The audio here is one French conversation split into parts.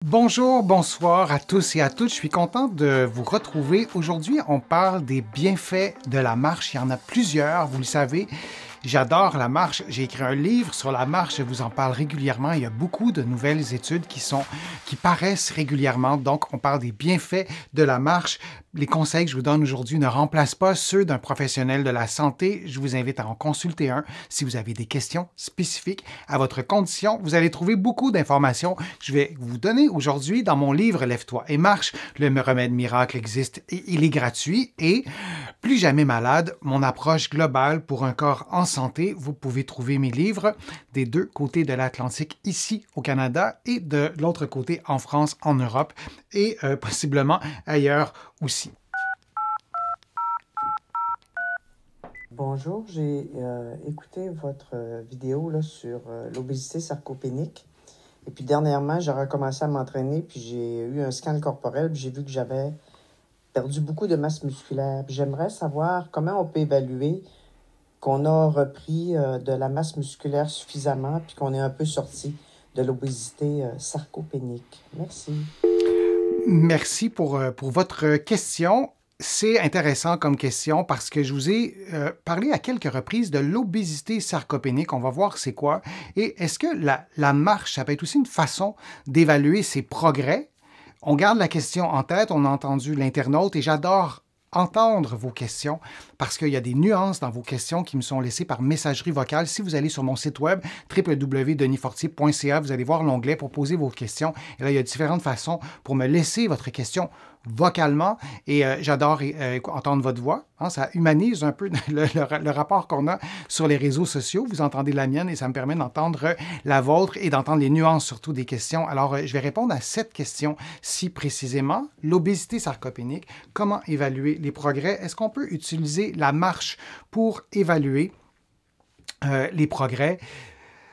Bonjour, bonsoir à tous et à toutes. Je suis content de vous retrouver. Aujourd'hui, on parle des bienfaits de la marche. Il y en a plusieurs, vous le savez. J'adore la marche. J'ai écrit un livre sur la marche. Je vous en parle régulièrement. Il y a beaucoup de nouvelles études qui paraissent régulièrement. Donc, on parle des bienfaits de la marche. Les conseils que je vous donne aujourd'hui ne remplacent pas ceux d'un professionnel de la santé. Je vous invite à en consulter un. Si vous avez des questions spécifiques à votre condition, vous allez trouver beaucoup d'informations que je vais vous donner aujourd'hui dans mon livre Lève-toi et marche. Le remède miracle existe et il est gratuit. Et plus jamais malade, mon approche globale pour un corps en santé. Vous pouvez trouver mes livres des deux côtés de l'Atlantique, ici au Canada et de l'autre côté en France, en Europe et possiblement ailleurs aussi. Bonjour, j'ai écouté votre vidéo là, sur l'obésité sarcopénique. Et puis dernièrement, j'ai recommencé à m'entraîner, puis j'ai eu un scan corporel, puis j'ai vu que j'avais perdu beaucoup de masse musculaire. J'aimerais savoir comment on peut évaluer qu'on a repris de la masse musculaire suffisamment, puis qu'on est un peu sorti de l'obésité sarcopénique. Merci. Merci pour votre question. C'est intéressant comme question parce que je vous ai parlé à quelques reprises de l'obésité sarcopénique. On va voir c'est quoi. Et est-ce que la marche, ça peut être aussi une façon d'évaluer ses progrès? On garde la question en tête, on a entendu l'internaute et j'adore entendre vos questions parce qu'il y a des nuances dans vos questions qui me sont laissées par messagerie vocale. Si vous allez sur mon site web www.denisfortier.ca, vous allez voir l'onglet pour poser vos questions. Et là, il y a différentes façons pour me laisser votre question vocalement et j'adore entendre votre voix. Hein, ça humanise un peu le rapport qu'on a sur les réseaux sociaux. Vous entendez la mienne et ça me permet d'entendre la vôtre et d'entendre les nuances surtout des questions. Alors, je vais répondre à cette question-ci précisément. L'obésité sarcopénique, comment évaluer les progrès? Est-ce qu'on peut utiliser la marche pour évaluer les progrès?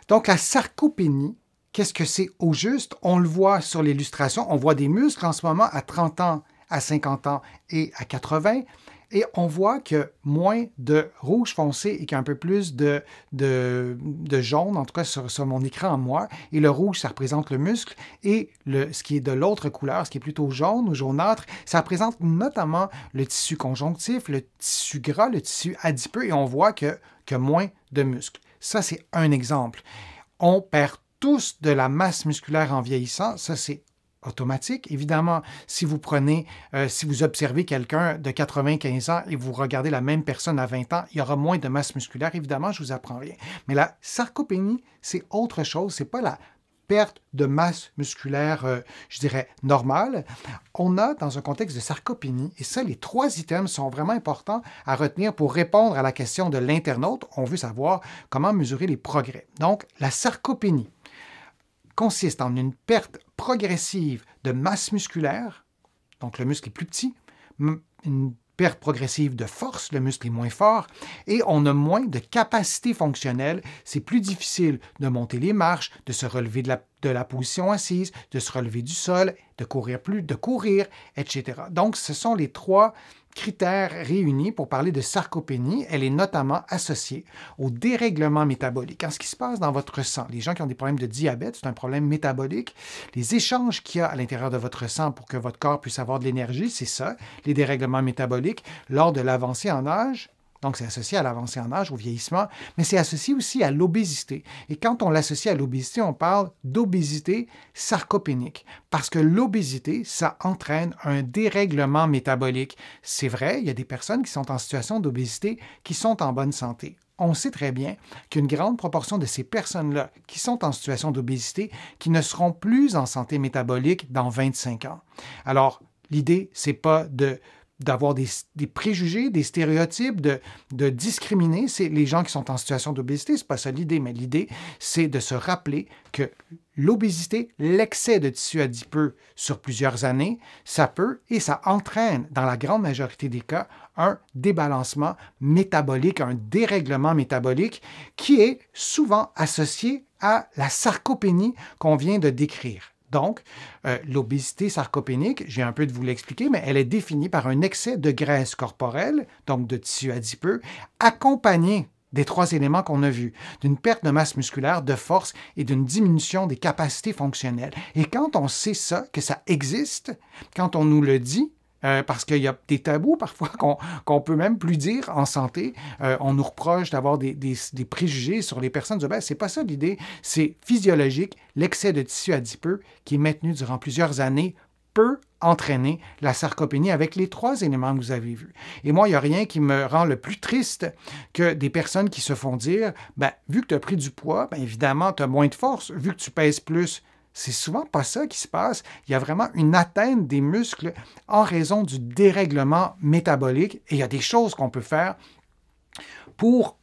Donc, la sarcopénie, qu'est-ce que c'est au juste? On le voit sur l'illustration. On voit des muscles en ce moment à 30 ans, à 50 ans et à 80. Et on voit que moins de rouge foncé et qu'il y a un peu plus de jaune, en tout cas sur mon écran à moi. Et le rouge, ça représente le muscle. Et ce qui est de l'autre couleur, ce qui est plutôt jaune ou jaunâtre, ça représente notamment le tissu conjonctif, le tissu gras, le tissu adipeux. Et on voit que moins de muscles. Ça, c'est un exemple. On perd tous de la masse musculaire en vieillissant. Ça, c'est automatique. Évidemment, si vous observez quelqu'un de 95 ans et vous regardez la même personne à 20 ans, il y aura moins de masse musculaire. Évidemment, je ne vous apprends rien. Mais la sarcopénie, c'est autre chose. Ce n'est pas la perte de masse musculaire, je dirais, normale. On a, dans un contexte de sarcopénie, et ça, les trois items sont vraiment importants à retenir pour répondre à la question de l'internaute. On veut savoir comment mesurer les progrès. Donc, la sarcopénie consiste en une perte progressive de masse musculaire, donc le muscle est plus petit, une perte progressive de force, le muscle est moins fort, et on a moins de capacité fonctionnelle. C'est plus difficile de monter les marches, de se relever de la position assise, de se relever du sol, de courir, etc. Donc, ce sont les trois critères réunis pour parler de sarcopénie. Elle est notamment associée au dérèglement métabolique. Quand ce qui se passe dans votre sang, les gens qui ont des problèmes de diabète, c'est un problème métabolique. Les échanges qu'il y a à l'intérieur de votre sang pour que votre corps puisse avoir de l'énergie, c'est ça, les dérèglements métaboliques lors de l'avancée en âge. Donc, c'est associé à l'avancée en âge, au vieillissement, mais c'est associé aussi à l'obésité. Et quand on l'associe à l'obésité, on parle d'obésité sarcopénique, parce que l'obésité, ça entraîne un dérèglement métabolique. C'est vrai, il y a des personnes qui sont en situation d'obésité qui sont en bonne santé. On sait très bien qu'une grande proportion de ces personnes-là qui sont en situation d'obésité qui ne seront plus en santé métabolique dans 25 ans. Alors, l'idée, c'est pas d'avoir des préjugés, des stéréotypes, de discriminer les gens qui sont en situation d'obésité. C'est pas ça l'idée, mais l'idée, c'est de se rappeler que l'obésité, l'excès de tissu adipeux sur plusieurs années, ça peut et ça entraîne, dans la grande majorité des cas, un débalancement métabolique, un dérèglement métabolique qui est souvent associé à la sarcopénie qu'on vient de décrire. Donc, l'obésité sarcopénique, j'ai un peu de vous l'expliquer, mais elle est définie par un excès de graisse corporelle, donc de tissu adipeux, accompagné des 3 éléments qu'on a vus, d'une perte de masse musculaire, de force et d'une diminution des capacités fonctionnelles. Et quand on sait ça, que ça existe, quand on nous le dit, parce qu'il y a des tabous parfois qu'on peut même plus dire en santé. On nous reproche d'avoir des préjugés sur les personnes obèses. C'est pas ça l'idée. C'est physiologique. L'excès de tissu adipeux qui est maintenu durant plusieurs années peut entraîner la sarcopénie avec les 3 éléments que vous avez vus. Et moi, il n'y a rien qui me rend le plus triste que des personnes qui se font dire, vu que tu as pris du poids, évidemment, tu as moins de force. Vu que tu pèses plus, c'est souvent pas ça qui se passe. Il y a vraiment une atteinte des muscles en raison du dérèglement métabolique. Et il y a des choses qu'on peut faire pour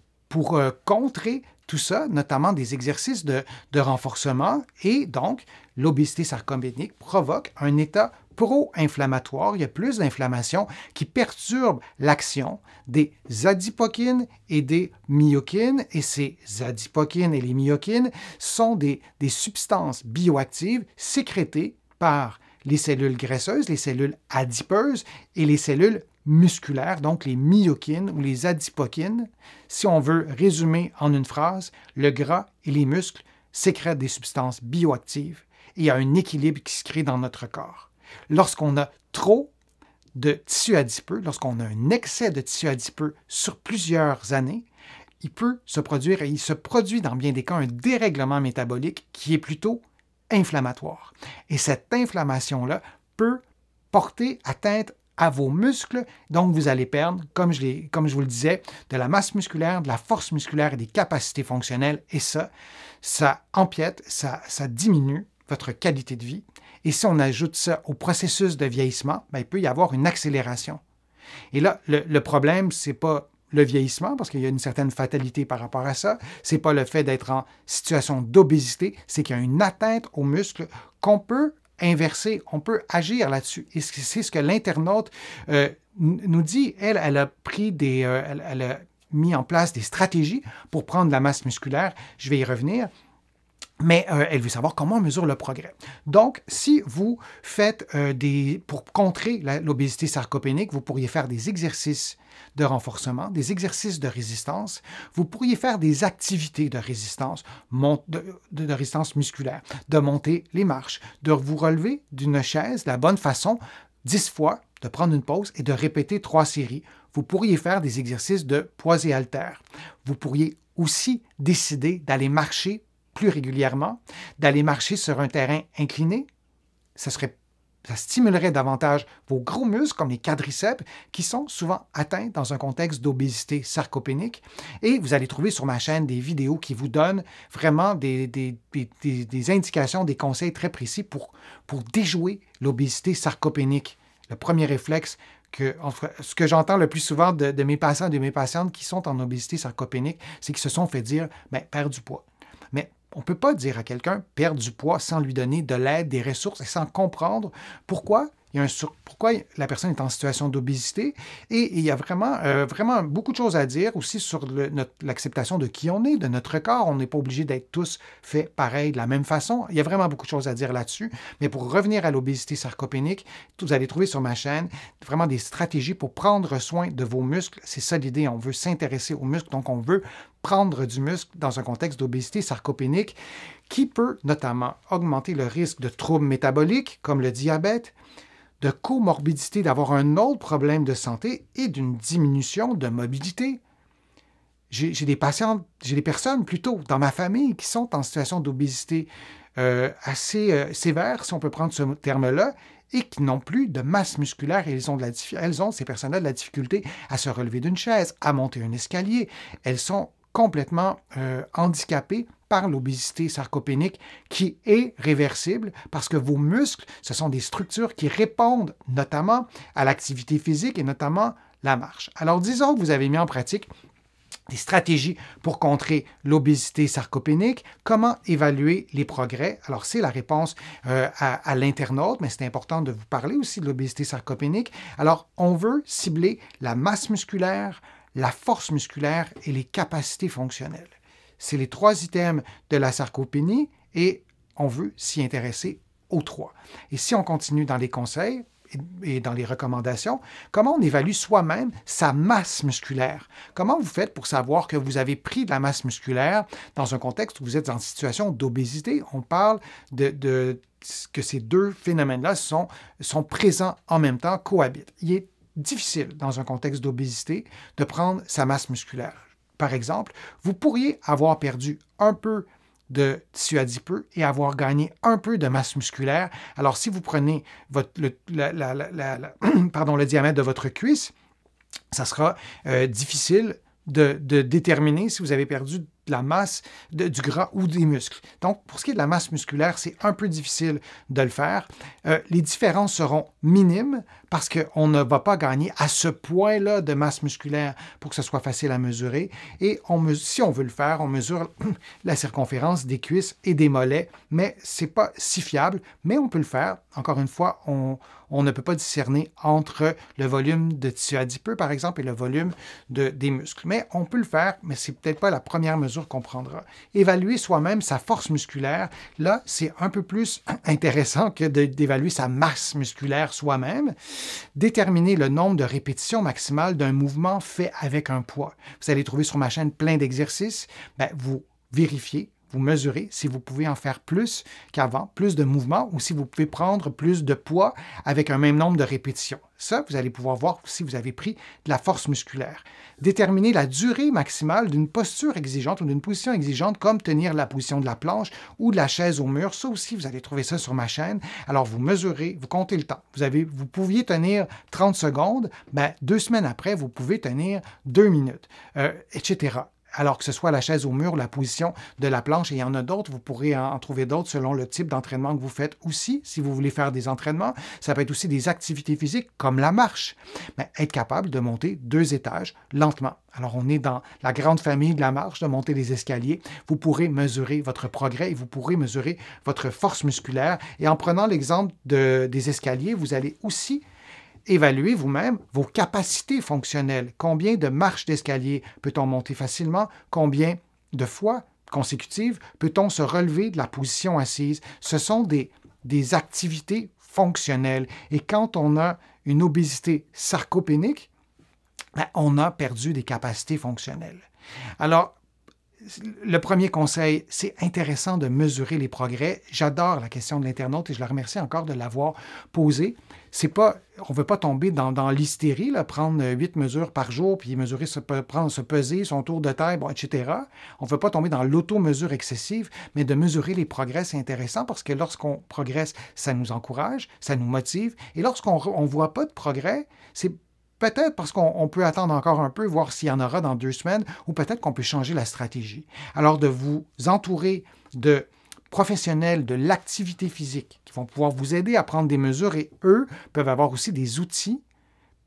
contrer tout ça, notamment des exercices de renforcement. Et donc, l'obésité sarcopénique provoque un état pro-inflammatoire. Il y a plus d'inflammation qui perturbe l'action des adipokines et des myokines. Et ces adipokines et les myokines sont des substances bioactives sécrétées par les cellules graisseuses, les cellules adipeuses et les cellules musculaires, donc les myokines ou les adipokines. Si on veut résumer en une phrase, le gras et les muscles sécrètent des substances bioactives et il y a un équilibre qui se crée dans notre corps. Lorsqu'on a trop de tissu adipeux, lorsqu'on a un excès de tissu adipeux sur plusieurs années, il peut se produire, et il se produit dans bien des cas, un dérèglement métabolique qui est plutôt inflammatoire. Et cette inflammation-là peut porter atteinte à vos muscles, donc vous allez perdre, comme je vous le disais, de la masse musculaire, de la force musculaire et des capacités fonctionnelles, et ça empiète, ça diminue votre qualité de vie. Et si on ajoute ça au processus de vieillissement, il peut y avoir une accélération. Et là, le problème, ce n'est pas le vieillissement, parce qu'il y a une certaine fatalité par rapport à ça. Ce n'est pas le fait d'être en situation d'obésité, c'est qu'il y a une atteinte aux muscles qu'on peut inverser, on peut agir là-dessus. Et c'est ce que l'internaute nous dit. Elle a pris elle a mis en place des stratégies pour prendre la masse musculaire. Je vais y revenir. Mais elle veut savoir comment on mesure le progrès. Donc, si vous faites pour contrer l'obésité sarcopénique, vous pourriez faire des exercices de renforcement, des exercices de résistance. Vous pourriez faire des activités de résistance, de résistance musculaire, de monter les marches, de vous relever d'une chaise de la bonne façon 10 fois, de prendre une pause et de répéter 3 séries. Vous pourriez faire des exercices de poids et haltères. Vous pourriez aussi décider d'aller marcher plus régulièrement, d'aller marcher sur un terrain incliné. Ça stimulerait davantage vos gros muscles, comme les quadriceps, qui sont souvent atteints dans un contexte d'obésité sarcopénique. Et vous allez trouver sur ma chaîne des vidéos qui vous donnent vraiment des indications, des conseils très précis pour déjouer l'obésité sarcopénique. Le premier réflexe, ce que j'entends le plus souvent de mes patients et de mes patientes qui sont en obésité sarcopénique, c'est qu'ils se sont fait dire « perds du poids ». Mais on ne peut pas dire à quelqu'un perdre du poids sans lui donner de l'aide, des ressources et sans comprendre pourquoi la personne est en situation d'obésité. Et il y a vraiment beaucoup de choses à dire aussi sur l'acceptation de qui on est, de notre corps. On n'est pas obligé d'être tous faits pareil, de la même façon. Il y a vraiment beaucoup de choses à dire là-dessus. Mais pour revenir à l'obésité sarcopénique, vous allez trouver sur ma chaîne vraiment des stratégies pour prendre soin de vos muscles. C'est ça l'idée. On veut s'intéresser aux muscles, donc on veut prendre du muscle dans un contexte d'obésité sarcopénique qui peut notamment augmenter le risque de troubles métaboliques comme le diabète, de comorbidité, d'avoir un autre problème de santé et d'une diminution de mobilité. J'ai des personnes plutôt dans ma famille qui sont en situation d'obésité assez sévère, si on peut prendre ce terme-là, et qui n'ont plus de masse musculaire. Et ces personnes-là, de la difficulté à se relever d'une chaise, à monter un escalier. Elles sont complètement handicapées par l'obésité sarcopénique qui est réversible parce que vos muscles, ce sont des structures qui répondent notamment à l'activité physique et notamment la marche. Alors disons que vous avez mis en pratique des stratégies pour contrer l'obésité sarcopénique. Comment évaluer les progrès? Alors, c'est la réponse à l'internaute, mais c'est important de vous parler aussi de l'obésité sarcopénique. Alors, on veut cibler la masse musculaire, la force musculaire et les capacités fonctionnelles. C'est les 3 items de la sarcopénie et on veut s'y intéresser aux 3. Et si on continue dans les conseils, et dans les recommandations, comment on évalue soi-même sa masse musculaire. Comment vous faites pour savoir que vous avez pris de la masse musculaire dans un contexte où vous êtes en situation d'obésité? On parle que ces deux phénomènes-là sont présents en même temps, cohabitent. Il est difficile, dans un contexte d'obésité, de prendre sa masse musculaire. Par exemple, vous pourriez avoir perdu un peu de tissu adipeux et avoir gagné un peu de masse musculaire. Alors, si vous prenez le diamètre de votre cuisse, ça sera difficile de déterminer si vous avez perdu de la masse, du gras ou des muscles. Donc, pour ce qui est de la masse musculaire, c'est un peu difficile de le faire. Les différences seront minimes parce qu'on ne va pas gagner à ce point-là de masse musculaire pour que ce soit facile à mesurer. Et si on veut le faire, on mesure la circonférence des cuisses et des mollets, mais ce n'est pas si fiable, mais on peut le faire. Encore une fois, on ne peut pas discerner entre le volume de tissu adipeux, par exemple, et le volume des muscles. Mais on peut le faire, mais ce n'est peut-être pas la première mesure qu'on prendra. Évaluer soi-même sa force musculaire, là, c'est un peu plus intéressant que d'évaluer sa masse musculaire soi-même. Déterminer le nombre de répétitions maximales d'un mouvement fait avec un poids. Vous allez trouver sur ma chaîne plein d'exercices. Vous vérifiez, vous mesurez si vous pouvez en faire plus qu'avant, plus de mouvements, ou si vous pouvez prendre plus de poids avec un même nombre de répétitions. Ça, vous allez pouvoir voir si vous avez pris de la force musculaire. Déterminer la durée maximale d'une posture exigeante ou d'une position exigeante, comme tenir la position de la planche ou de la chaise au mur. Ça aussi, vous allez trouver ça sur ma chaîne. Alors, vous mesurez, vous comptez le temps. Vous pouviez tenir 30 secondes, 2 semaines après, vous pouvez tenir 2 minutes, etc. Alors que ce soit la chaise au mur, la position de la planche, et il y en a d'autres, vous pourrez en trouver d'autres selon le type d'entraînement que vous faites aussi. Si vous voulez faire des entraînements, ça peut être aussi des activités physiques comme la marche. Mais être capable de monter 2 étages lentement. Alors, on est dans la grande famille de la marche, de monter les escaliers. Vous pourrez mesurer votre progrès et vous pourrez mesurer votre force musculaire. Et en prenant l'exemple des escaliers, vous allez aussi évaluez vous-même vos capacités fonctionnelles. Combien de marches d'escalier peut-on monter facilement? Combien de fois consécutives peut-on se relever de la position assise? Ce sont des activités fonctionnelles. Et quand on a une obésité sarcopénique, on a perdu des capacités fonctionnelles. Alors, le premier conseil, c'est intéressant de mesurer les progrès. J'adore la question de l'internaute et je le remercie encore de l'avoir posée. On ne veut pas tomber dans l'hystérie, prendre 8 mesures par jour, puis mesurer, se peser, son tour de taille, etc. On ne veut pas tomber dans l'auto-mesure excessive, mais de mesurer les progrès, c'est intéressant parce que lorsqu'on progresse, ça nous encourage, ça nous motive. Et lorsqu'on ne voit pas de progrès, c'est peut-être parce qu'on peut attendre encore un peu, voir s'il y en aura dans 2 semaines, ou peut-être qu'on peut changer la stratégie. Alors, de vous entourer de professionnels de l'activité physique qui vont pouvoir vous aider à prendre des mesures et eux peuvent avoir aussi des outils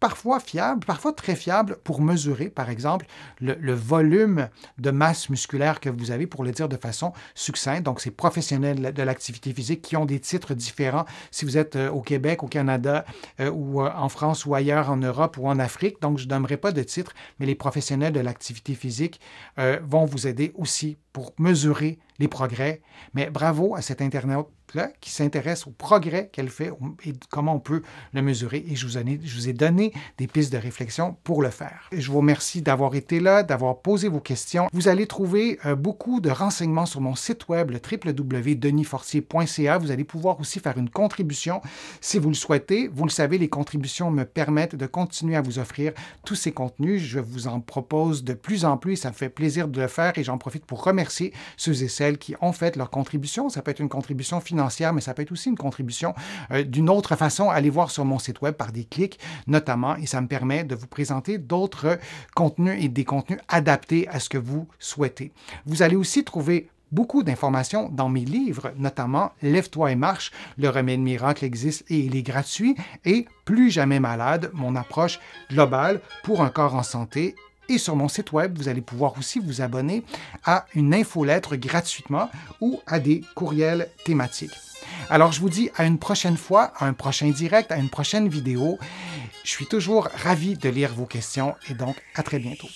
parfois fiables, parfois très fiables pour mesurer, par exemple, le volume de masse musculaire que vous avez, pour le dire de façon succincte. Donc, c'est professionnels de l'activité physique qui ont des titres différents si vous êtes au Québec, au Canada, ou en France ou ailleurs, en Europe ou en Afrique. Donc, je ne donnerai pas de titre, mais les professionnels de l'activité physique vont vous aider aussi pour mesurer les progrès. Mais bravo à cet internaute-là qui s'intéresse au progrès qu'elle fait et comment on peut le mesurer. Et je vous ai donné des pistes de réflexion pour le faire. Et je vous remercie d'avoir été là, d'avoir posé vos questions. Vous allez trouver beaucoup de renseignements sur mon site web, le www.denisfortier.ca. Vous allez pouvoir aussi faire une contribution si vous le souhaitez. Vous le savez, les contributions me permettent de continuer à vous offrir tous ces contenus. Je vous en propose de plus en plus et ça me fait plaisir de le faire et j'en profite pour remercier ceux et celles qui ont fait leur contribution. Ça peut être une contribution financière, mais ça peut être aussi une contribution d'une autre façon. Allez voir sur mon site web par des clics, notamment, et ça me permet de vous présenter d'autres contenus et des contenus adaptés à ce que vous souhaitez. Vous allez aussi trouver beaucoup d'informations dans mes livres, notamment Lève-toi et marche, le remède miracle existe et il est gratuit, et Plus jamais malade, mon approche globale pour un corps en santé. Et sur mon site web, vous allez pouvoir aussi vous abonner à une infolettre gratuitement ou à des courriels thématiques. Alors, je vous dis à une prochaine fois, à un prochain direct, à une prochaine vidéo. Je suis toujours ravi de lire vos questions et donc à très bientôt.